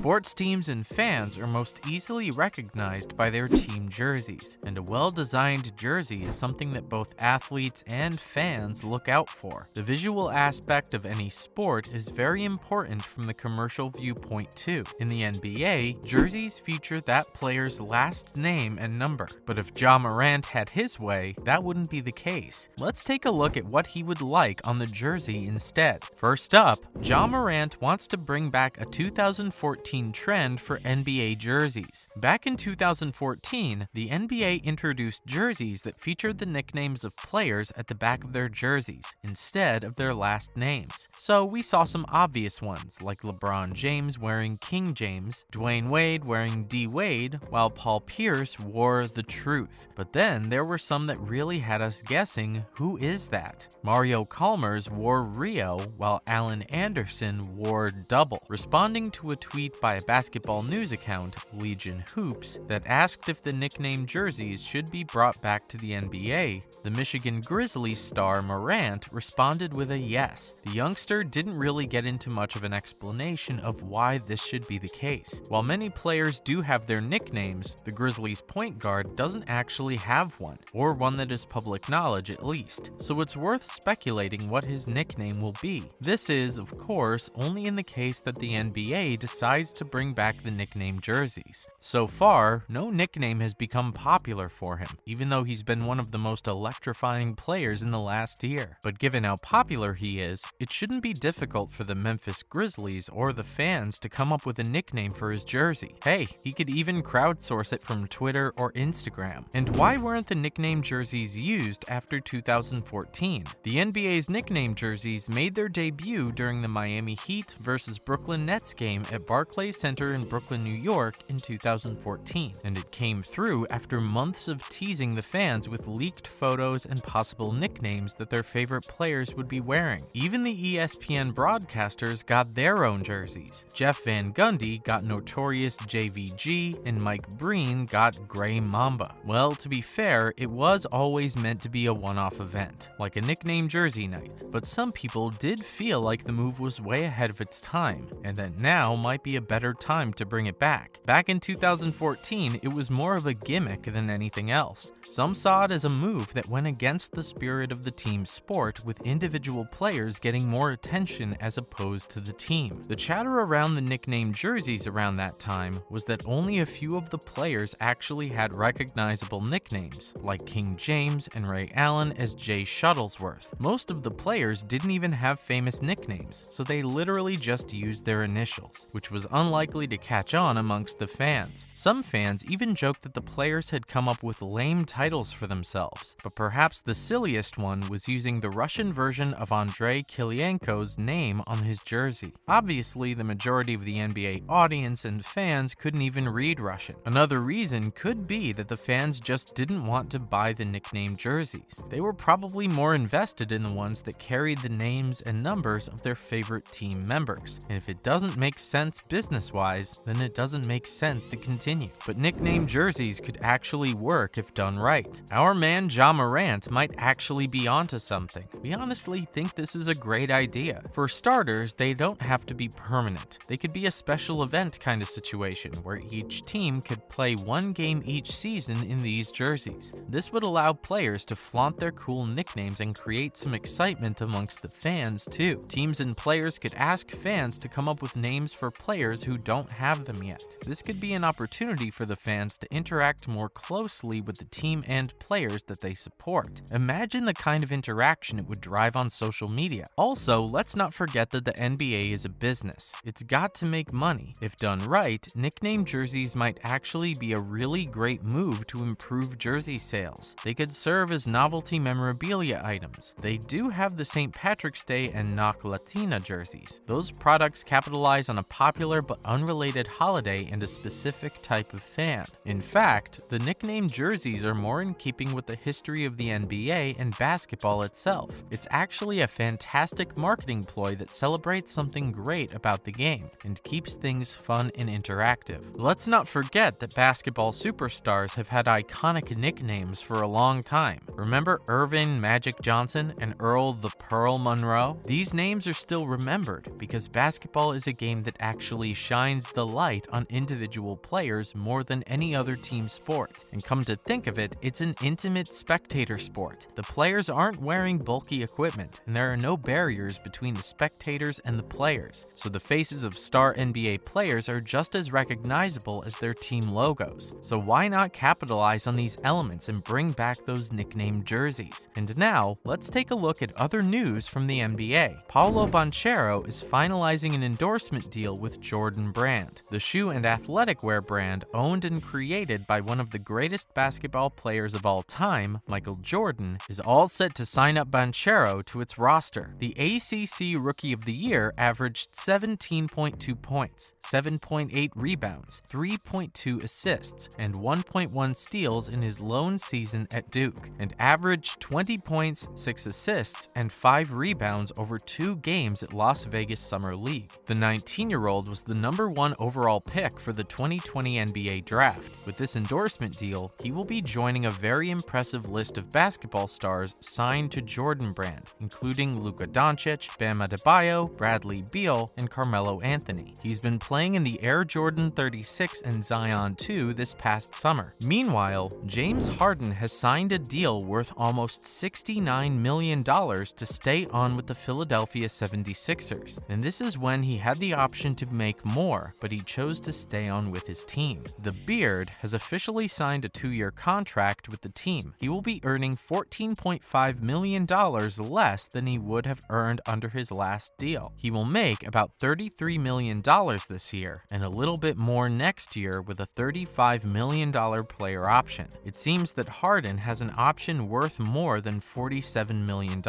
Sports teams and fans are most easily recognized by their team jerseys, and a well-designed jersey is something that both athletes and fans look out for. The visual aspect of any sport is very important from the commercial viewpoint too. In the NBA, jerseys feature that player's last name and number, but if Ja Morant had his way, that wouldn't be the case. Let's take a look at what he would like on the jersey instead. First up, Ja Morant wants to bring back a 2014 trend for NBA jerseys. Back in 2014, the NBA introduced jerseys that featured the nicknames of players at the back of their jerseys instead of their last names. So we saw some obvious ones, like LeBron James wearing King James, Dwayne Wade wearing D Wade, while Paul Pierce wore The Truth. But then there were some that really had us guessing, who is that? Mario Chalmers wore Rio, while Allen Anderson wore Double, responding to a tweet by a basketball news account, Legion Hoops, that asked if the nickname jerseys should be brought back to the NBA. The Michigan Grizzlies star Morant responded with a yes. The youngster didn't really get into much of an explanation of why this should be the case. While many players do have their nicknames, the Grizzlies point guard doesn't actually have one, or one that is public knowledge at least, so it's worth speculating what his nickname will be. This is, of course, only in the case that the NBA decides to bring back the nickname jerseys. So far, no nickname has become popular for him, even though he's been one of the most electrifying players in the last year. But given how popular he is, it shouldn't be difficult for the Memphis Grizzlies or the fans to come up with a nickname for his jersey. Hey, he could even crowdsource it from Twitter or Instagram. And why weren't the nickname jerseys used after 2014? The NBA's nickname jerseys made their debut during the Miami Heat versus Brooklyn Nets game at Barclays Center in Brooklyn, New York in 2014, and it came through after months of teasing the fans with leaked photos and possible nicknames that their favorite players would be wearing. Even the ESPN broadcasters got their own jerseys. Jeff Van Gundy got Notorious JVG, and Mike Breen got Gray Mamba. Well, to be fair, it was always meant to be a one-off event, like a nickname jersey night, but some people did feel like the move was way ahead of its time, and that now might be a better time to bring it back. Back in 2014, it was more of a gimmick than anything else. Some saw it as a move that went against the spirit of the team sport, with individual players getting more attention as opposed to the team. The chatter around the nickname jerseys around that time was that only a few of the players actually had recognizable nicknames, like King James and Ray Allen as Jay Shuttlesworth. Most of the players didn't even have famous nicknames, so they literally just used their initials, which was unlikely to catch on amongst the fans. Some fans even joked that the players had come up with lame titles for themselves, but perhaps the silliest one was using the Russian version of Andrei Kilienko's name on his jersey. Obviously, the majority of the NBA audience and fans couldn't even read Russian. Another reason could be that the fans just didn't want to buy the nickname jerseys. They were probably more invested in the ones that carried the names and numbers of their favorite team members. And if it doesn't make sense business-wise, then it doesn't make sense to continue. But nickname jerseys could actually work if done right. Our man Ja Morant might actually be onto something. We honestly think this is a great idea. For starters, they don't have to be permanent. They could be a special event kind of situation where each team could play one game each season in these jerseys. This would allow players to flaunt their cool nicknames and create some excitement amongst the fans too. Teams and players could ask fans to come up with names for players who don't have them yet. This could be an opportunity for the fans to interact more closely with the team and players that they support. Imagine the kind of interaction it would drive on social media. Also, let's not forget that the NBA is a business. It's got to make money. If done right, nickname jerseys might actually be a really great move to improve jersey sales. They could serve as novelty memorabilia items. They do have the St. Patrick's Day and Knock Latina jerseys. Those products capitalize on a popular but unrelated holiday and a specific type of fan. In fact, the nickname jerseys are more in keeping with the history of the NBA and basketball itself. It's actually a fantastic marketing ploy that celebrates something great about the game and keeps things fun and interactive. Let's not forget that basketball superstars have had iconic nicknames for a long time. Remember Irvin Magic Johnson and Earl the Pearl Monroe? These names are still remembered because basketball is a game that actually shines the light on individual players more than any other team sport. And come to think of it, it's an intimate spectator sport. The players aren't wearing bulky equipment, and there are no barriers between the spectators and the players, so the faces of star NBA players are just as recognizable as their team logos. So why not capitalize on these elements and bring back those nickname jerseys? And now, let's take a look at other news from the NBA. Paolo Banchero is finalizing an endorsement deal with Jordan Brand. The shoe and athletic wear brand, owned and created by one of the greatest basketball players of all time, Michael Jordan, is all set to sign up Banchero to its roster. The ACC Rookie of the Year averaged 17.2 points, 7.8 rebounds, 3.2 assists, and 1.1 steals in his lone season at Duke, and averaged 20 points, 6 assists, and 5 rebounds over 2 games at Las Vegas Summer League. The 19-year-old was the #1 overall pick for the 2020 NBA Draft. With this endorsement deal, he will be joining a very impressive list of basketball stars signed to Jordan Brand, including Luka Doncic, Bam Adebayo, Bradley Beal, and Carmelo Anthony. He's been playing in the Air Jordan 36 and Zion 2 this past summer. Meanwhile, James Harden has signed a deal worth almost $69 million to stay on with the Philadelphia 76ers, and this is when he had the option to make more, but he chose to stay on with his team. The Beard has officially signed a 2-year contract with the team. He will be earning $14.5 million less than he would have earned under his last deal. He will make about $33 million this year, and a little bit more next year with a $35 million player option. It seems that Harden has an option worth more than $47 million,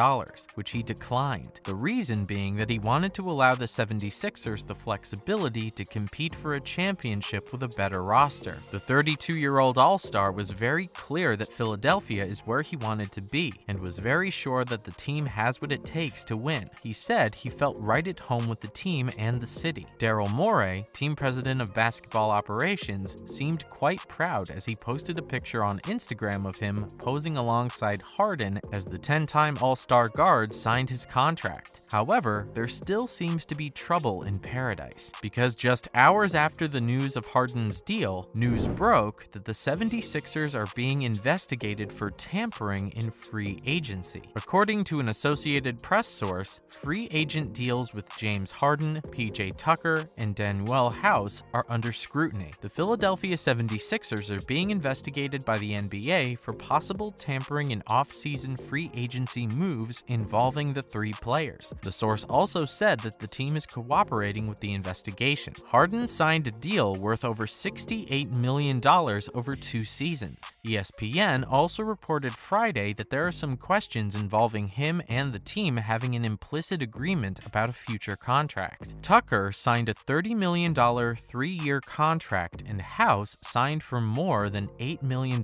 which he declined. The reason being that he wanted to allow the 76ers the flexibility to compete for a championship with a better roster. The 32-year-old All-Star was very clear that Philadelphia is where he wanted to be, and was very sure that the team has what it takes to win. He said he felt right at home with the team and the city. Daryl Morey, team president of basketball operations, seemed quite proud as he posted a picture on Instagram of him posing alongside Harden as the 10-time All-Star guard signed his contract. However, there still seems to be trouble in paradise, because just hours after the news of Harden's deal, news broke that the 76ers are being investigated for tampering in free agency. According to an Associated Press source, free agent deals with James Harden, PJ Tucker, and Danuel House are under scrutiny. The Philadelphia 76ers are being investigated by the NBA for possible tampering in off-season free agency moves involving the 3 players. The source also said that the team is cooperating with the investigation. Harden signed a deal worth over $68 million over 2 seasons. ESPN also reported Friday that there are some questions involving him and the team having an implicit agreement about a future contract. Tucker signed a $30 million 3-year contract, and House signed for more than $8 million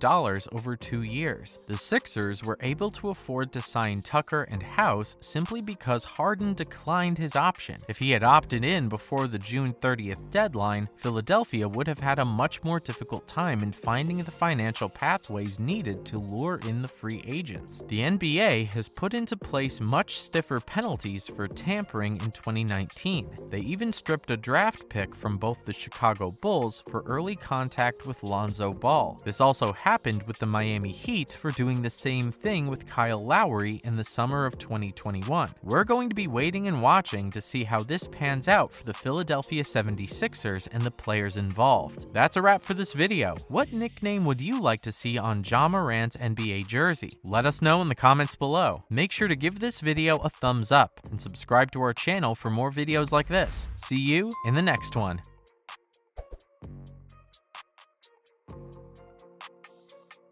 over 2 years. The Sixers were able to afford to sign Tucker and House simply because Harden declined his option. If he had opted in before the June 30th deadline, Philadelphia would have had a much more difficult time in finding the financial pathways needed to lure in the free agents. The NBA has put into place much stiffer penalties for tampering in 2019. They even stripped a draft pick from both the Chicago Bulls for early contact with Lonzo Ball. This also happened with the Miami Heat for doing the same thing with Kyle Lowry in the summer of 2021. We're going to be waiting and watching to see how this pans out for the Philadelphia 76ers and the players involved. That's a wrap for this video. What nickname would you like to see on Ja Morant's NBA jersey? Let us know in the comments below. Make sure to give this video a thumbs up and subscribe to our channel for more videos like this. See you in the next one.